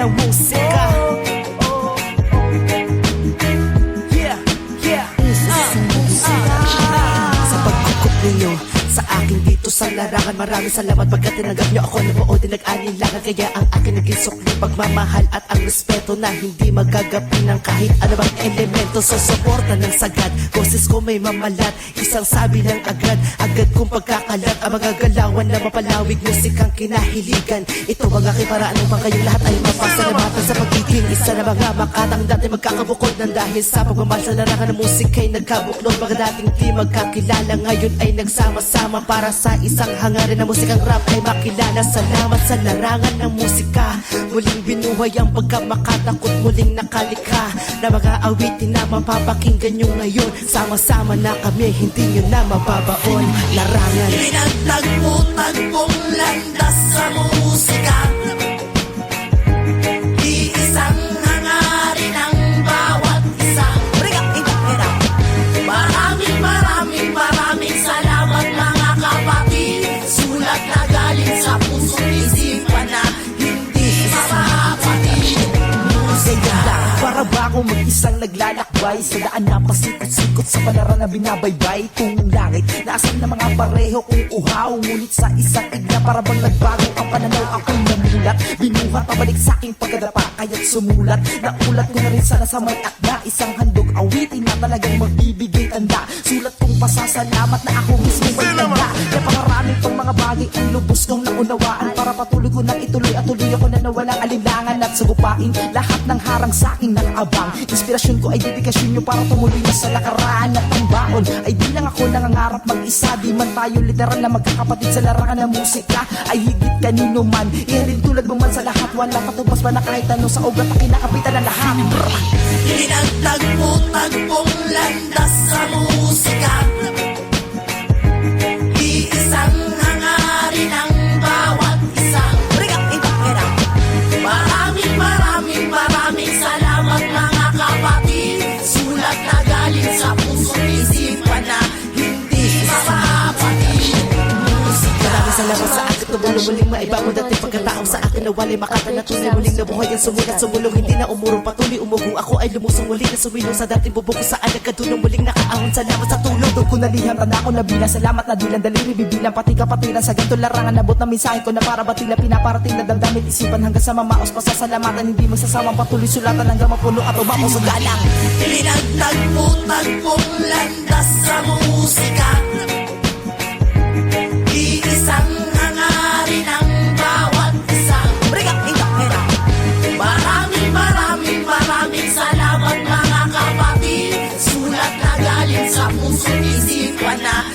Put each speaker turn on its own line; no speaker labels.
Musika. Sa pagkukup ninyo sa akin dito sa larangan, maraming salamat pagkat tinanggap nyo ako na buo din nag-anilangan. Kaya ang akin naging sukli, pagmamahal at ang respeto na hindi magagapi ng kahit ano bang elemento. So suporta ng sagad, boses ko may mamalat, isang sabi lang agad kong pagkakalat. Ang mga galawan na mapalawig, musikang kinahiligan. Ito ang aking paraan upang kayong lahat ay mapasalamatan sa pagiging isa na mga makatang dati magkakabukod ng dahil sa pagmamahal sa larangan ng musika'y nagkabuklod. Mga dating di magkakilala ngayon ay nagsama-sama para sa isang hangarin na musikang rap ay makilala. Salamat sa larangan ng musika, muling binuhay ang pagkamakatakot, muling nakalikha na mga awitin na mapapakinggan nyo ngayon. Sama-sama na kami, hindi nyo na mababaon. Larangan
Pinagtagpo-tagpong landas sa musika, iisang hangarin ang bawat isa. Maraming salamat mga kapatid. Sulat na galing sa puso't isipan na hindi mapapatid.
Para ba akong mag-isang naglalakbay sa daan na pasikot-sikot sa palaran na binabaybay? Kung langit, naasan na mga pareho kung uhaw, ngunit sa isang igla para bang nagbago ang pananaw. Ako'y namulat, binuhat pabalik sa aking pagkadapa, kaya't sumulat. Naulat ko na rin sana sa may akda, isang handog awitin na talagang magbibigay tanda. Sulat kong pasasalamat na ako mismo may tanda. Kaya pangaraming pang mga bagay ang lubos kong naunawaan, para patuloy ko nang ituloy at tuloy ako na nawalang alinlangan. At sagupain lahat ng harang sa aking nakaabang. Inspirasyon ko ay dedikasyon nyo para tumuloy na sa lakaran. At ang baon ay di lang ako nangangarap mag-isa. Di man tayo literal na magkakapatid sa larangan ng musika, ay higit kanino man, ihalin tulad mo man sa lahat. Wala patubas ba na kahit ano sa ugat na kinakapitan ng lahat.
Pinagtagpo-tagpong landas sa musika, iisang hangarin ang bawat isa. Maraming salamat mga kapatid. Sulat na galing sa puso't isipan na hindi mapapatid.
Maraming salamat sa akin, tumulong muling maibago dating pagkataong sa akin na walay makata na tunay. Muling nabuhay ang sumulat, sumulong hindi na umurong, patuloy umuho. Ako ay lumusong muli na sumilong sa dating bubuk ko saan nagkadulong, muling nakaahon. Salamat sa tulong.
Doon ko naliham, tanda ko na bilang. Salamat na dilang daliri, bibilang pati kapatiran. Sa ganito larangan, nabot na mensahe ko na para batila, pinaparating na damdamin isipan hanggang sa mamaos. Pasasalamatan, hindi magsasawang patuloy sulatan hanggang mapuno at umako sa galang.
Pinagtagpo-tagpong landas sa musika, iisang hangarin ang bawat isa. Maraming salamat mga kapatid. Sulat na galing sa puso't isipan na